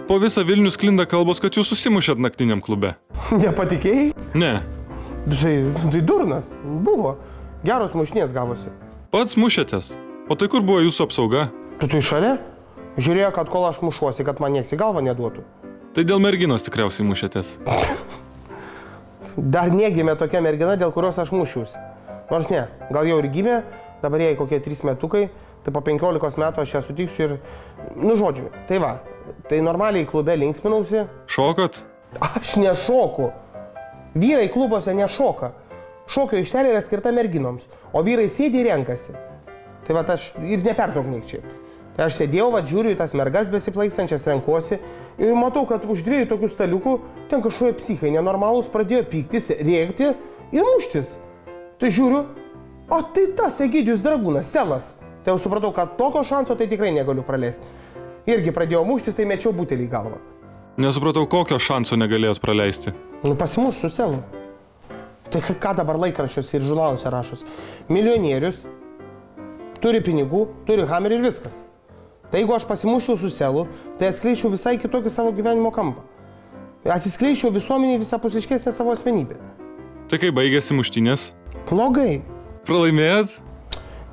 Po visą Vilnių sklinda kalbos, kad jūs susimušėt naktiniam klube. Nepatikėjai? Ne. Tai durnas. Buvo. Geros mušnės gavosi. Pats mušėtės. O tai kur buvo jūsų apsauga? Tu šalia? Žiūrėjo, kad kol aš mušuosi, kad man nieks į galvą neduotų. Tai dėl merginos tikriausiai mušėtės. Dar negimė tokia mergina, dėl kurios aš mušiausi. Nors ne, gal jau ir gimė, dabar jai kokie 3 metukai, tai po 15 metų aš ją sutiksiu ir... Nu, žodžiu, tai va, tai normaliai klube linksminausi. Šokot? Aš nešoku. Vyrai klubuose nešoka. Šokio aikštelė yra skirta merginoms, o vyrai sėdi ir renkasi. Tai va, aš ir nepertraukniekčiai. Tai aš sėdėjau, va, žiūriu į tas mergas besiplaikstančias, renkuosi ir matau, kad už 2 tokių staliukų ten kažkokie psichai nenormalūs pradėjo pyktis, rėkti ir muštis. Tai žiūriu, o tai tas Egidijus Dragūnas, Selas. Tai jau supratau, kad tokio šanso tai tikrai negaliu praleisti. Irgi pradėjau muštis, tai mečiau butelį į galvą. Nesupratau, kokio šanso negalėjot praleisti. Nu, pasimuš su Selu. Tai ką dabar laikraščiuose ir žurnaluose rašos? Milijonierius, turi pinigų, turi hamerį ir viskas. Tai jeigu aš pasimuščiau su Selu, tai atskleičiau visai kitokį savo gyvenimo kampą. Atsiskleičiau visuomeniai visapusiškesnę savo asmenybę. Tai kai baigėsi muštynės? Blogai. Pralaimėjot?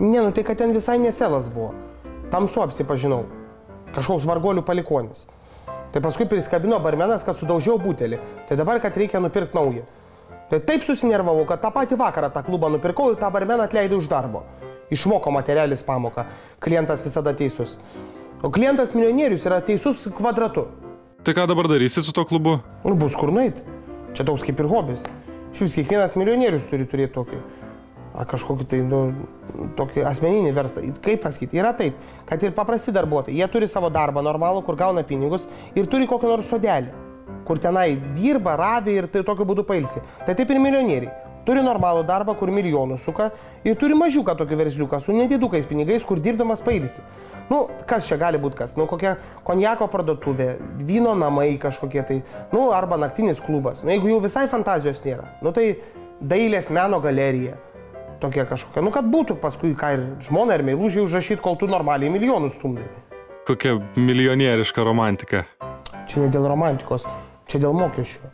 Ne, nu tai kad ten visai ne Selas buvo. Tamsu apsipažinau. Kažkoks vargolių palikonis. Tai paskui priskabino barmenas, kad sudaužiau butelį. Tai dabar, kad reikia nupirkti naują. Tai taip susinervavau, kad tą patį vakarą tą klubą nupirkau ir tą barmeną atleidau iš darbo. Išmoko materialis pamoką. Klientas visada teisus. O klientas milijonierius yra teisus kvadratu. Tai ką dabar darysit su to klubu? Nu, bus kur nueit. Čia toks kaip ir hobis. Šis kiekvienas milijonierius turi turėti tokį. Ar kažkokį tai, nu, tokį asmeninį verslą. Kaip pasakyti? Yra taip, kad ir paprasti darbuotojai. Jie turi savo darbą normalų, kur gauna pinigus ir turi kokį nors sodelį, kur tenai dirba, ravi ir tai tokiu būdu pailsi. Tai taip ir milijonieriai. Turi normalų darbą, kur milijonų suka ir turi mažiuką tokį versliuką su nedidukais pinigais, kur dirbdamas pailsi. Nu, kas čia gali būti kas? Nu, kokia konjako parduotuvė, vyno namai kažkokie tai, nu, arba naktinis klubas. Nu, jeigu jau visai fantazijos nėra, nu, tai dailės meno galerija. Tokie kažkokie. Nu, kad būtų paskui ką ir žmona ir meilužiai užrašyti, kol tu normaliai milijonus stumdai. Kokia milijonieriška romantika. Čia ne dėl romantikos, čia dėl mokesčių.